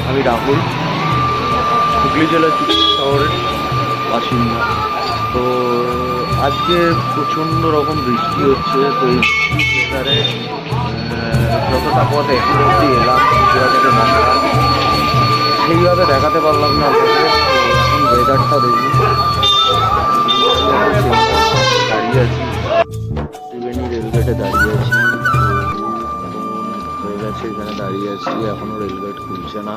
আমি রাহুল, হুগলি জেলার চুচুড়া শহরের বাসিন্দা। তো আজকে প্রচণ্ড রকম বৃষ্টি হচ্ছে। তো এই ওয়েদারে যতটা পথ এখন অবধি এলাম চুচুড়া থেকে মংলা, সেইভাবে দেখাতে পারলাম না আপনাদের। তো এখন ওয়েদারটা দেখুন, দাঁড়িয়ে আছি ত্রিবেণী রেলগেটে দাঁড়িয়ে আছি। হয়ে গেছে, এখানে দাঁড়িয়ে আছি, এখনও রেলগেট খুলছে না।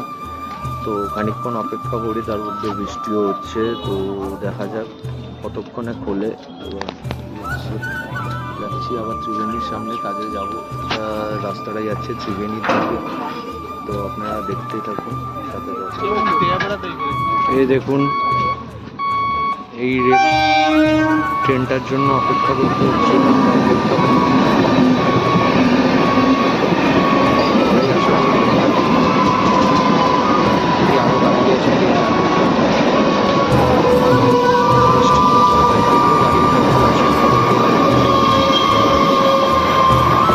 তো খানিকক্ষণ অপেক্ষা করি, তার মধ্যে বৃষ্টিও হচ্ছে। তো দেখা যাক কতক্ষণে খোলে। এবার যাচ্ছি আবার ত্রিবেণীর সামনে, কাজে যাব। রাস্তাটা যাচ্ছে ত্রিবেণীর দিকে। তো আপনারা দেখতেই থাকুন, সাথে এই দেখুন, এই রেল ট্রেনটার জন্য অপেক্ষা করতে হচ্ছে।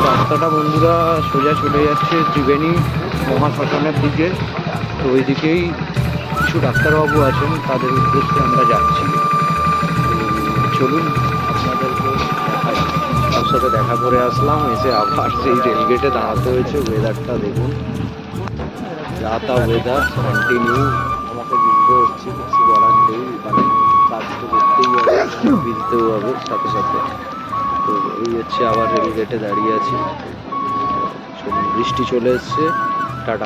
রাস্তাটা বন্ধুরা সোজা চলে যাচ্ছে ত্রিবেণী মহাশ্মশানের দিকে। তো ওই দিকেই কিছু ডাক্তারবাবু আছেন, তাদের উদ্দেশ্যে আমরা যাচ্ছি। চলুন আপনাদেরকে দেখাই। তার সাথে দেখা করে আসলাম, এসে আবার সেই রেলগেটে দাঁড়াতে হয়েছে। ওয়েদারটা দেখুন, যা তা ওয়েদার কন্টিনিউ। আমাকে ভিজতে হচ্ছে, কিছু করার নেই, মানে কাজ তো করতেই হবে, ভিজতেও হবে সাথে সাথে। তো এই হচ্ছে, আবার রেলগেটে দাঁড়িয়ে আছি। বৃষ্টি চলে এসছে।